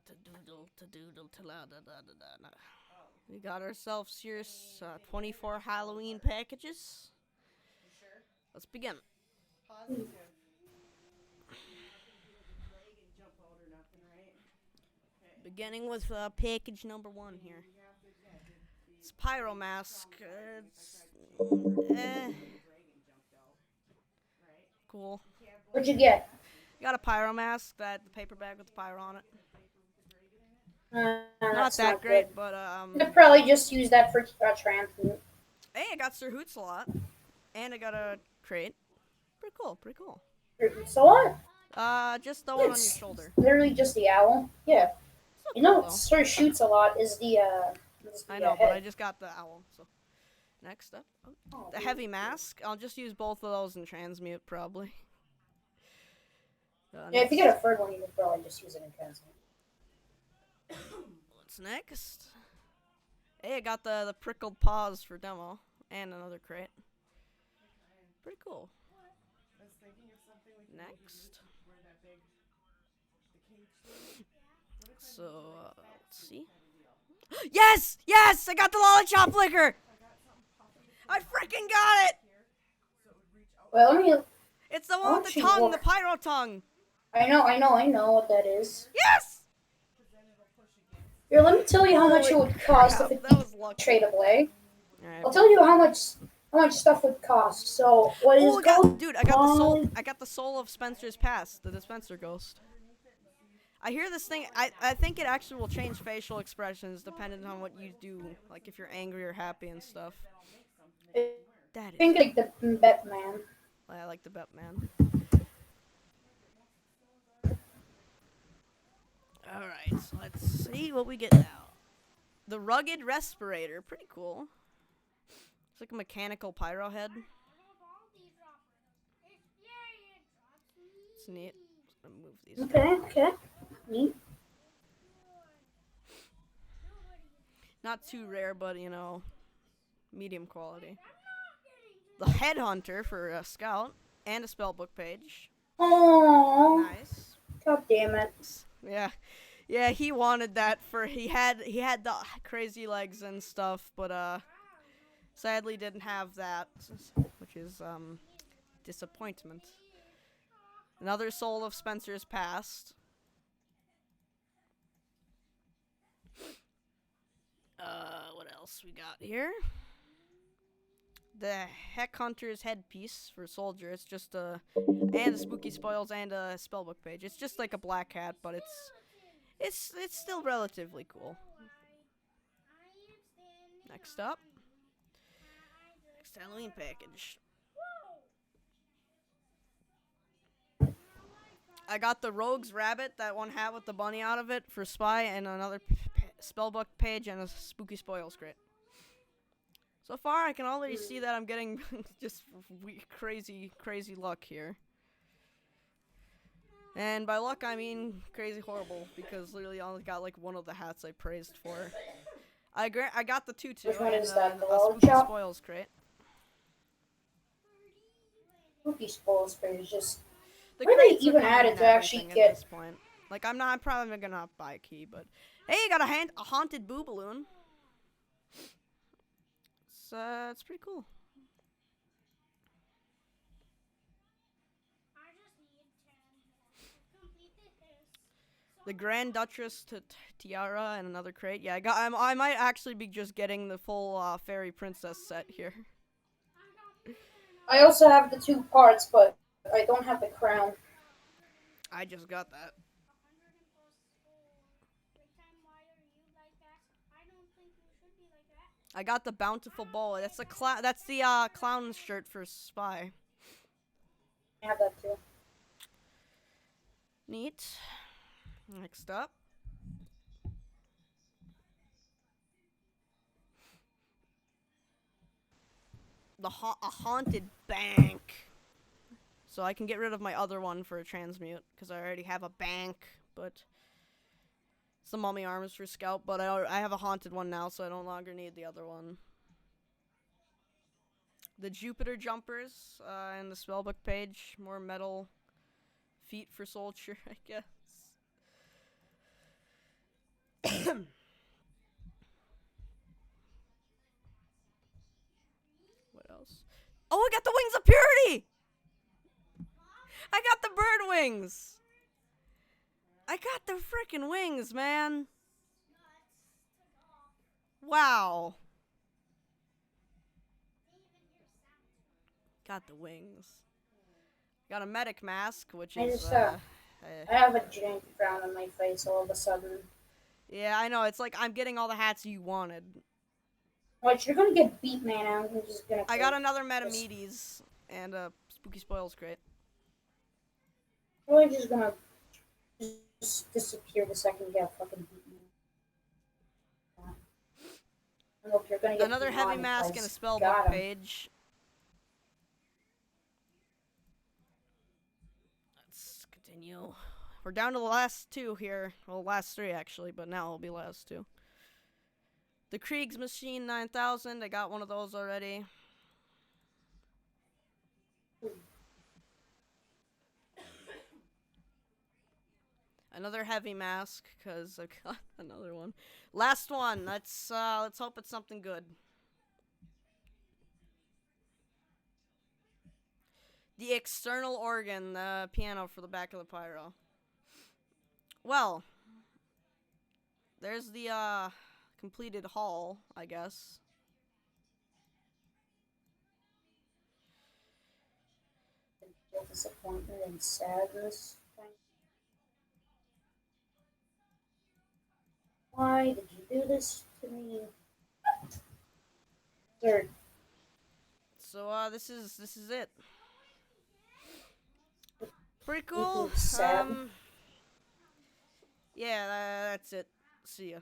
to doodle to doodle to la da da da da. Da. We got ourselves here 24 Halloween packages. Let's begin. Beginning with package number 1 here. It's Pyro Mask. It's cool. What'd you get? Got a Pyro Mask, that the paper bag with the pyro on it. Not That's that not great, good. but I'd probably just use that for transmute. hey, I got Sir Hoots a lot, and I got a crate. Pretty cool, pretty cool. So what? Just the one on your It's shoulder. literally just the owl. Yeah. Still You cool know what though. sort of shoots a lot is the I know, but I head. just got the owl. So next up, Oh, the heavy mask. I'll just use both of those in transmute probably. yeah, if you get a third one, you could probably just use it in transmute. What's next? Hey, I got the prickled paws for demo and another crate. Pretty cool. Next. So let's see. Yes! Yes! I got the lollipop liquor! I freaking got it! Well, let me. It's the I'll one with the actually tongue, the look. pyro tongue. I know what that is. Yes! Here, let me tell you how much it Holy would cost crap, if it that was lucky. tradable. Alright. I'll tell you how much stuff would cost. So what is Oh, going dude, I got the soul. on? I got the soul of Spencer's past, the dispenser ghost. I hear this thing. I think it actually will change facial expressions depending on what you do, like if you're angry or happy and stuff. I That is. think like the Batman. I like the Batman. All right, so let's see what we get now. The rugged respirator, pretty cool. It's like a mechanical pyro head. It's neat. Just gonna move these. Okay. Neat. Not too rare, but you know, medium quality. The headhunter for a scout and a spellbook page. Oh, Nice. god damn it. Yeah, he wanted that for he had the crazy legs and stuff, but sadly didn't have that, which is disappointment. Another soul of Spencer's past. What else we got here? The Heck Hunter's headpiece for soldier. It's just and the spooky spoils and a spellbook page. It's just like a black hat, but it's still relatively cool. Next up, next Halloween package. I got the Rogue's Rabbit, that one hat with the bunny out of it for Spy, and another spellbook page and a spooky spoils crate. So far, I can already see that I'm getting just crazy luck here. And by luck, I mean crazy horrible, because literally I only got like one of the hats I praised for. I got the tutu Which one and is that? The a spooky lollipop? spoils crate. Spooky spoils is just. The Where they crates are even coming added in to actually everything at get? this point. Like I'm probably gonna buy a key, but hey, you got a haunted boo balloon. It's pretty cool. The Grand Duchess tiara and another crate. Yeah, I might actually be just getting the full fairy princess set here. I also have the two parts, but I don't have the crown. I just got that. I got the bountiful bowl. That's the clown shirt for Spy. I have that too. Neat. Next up. A haunted bank. So I can get rid of my other one for a transmute, because I already have a bank, but it's the mummy arms for scout, but I have a haunted one now, so I no longer need the other one. The Jupiter jumpers and the spellbook page, more metal feet for soldier, I guess. What else? Oh, I got the wings of purity! I got the bird wings! I got the freaking wings, man! Wow. Got the wings. Got a medic mask, which I is, just I have a giant frown on my face all of a sudden. yeah, I know. It's like I'm getting all the hats you wanted. What, you're gonna get beat, man. I'm just gonna. I got another Metamedes and a Spooky Spoils crate. Really just gonna just disappear the second you get fucking beat, man. I don't know if you're gonna get Another heavy mask and a spellbook page. Let's continue. We're down to the last two here. Well, last three actually, but now it'll be last two. The Krieg's Machine 9000. I got one of those already. Another heavy mask, cause I got another one. Last one. Let's hope it's something good. The external organ, the piano for the back of the pyro. Well, there's the completed haul, I guess. Disappointment and sadness. Why did you do this to me? Third. So this is it. Pretty cool. Sad. Yeah, that's it. See ya.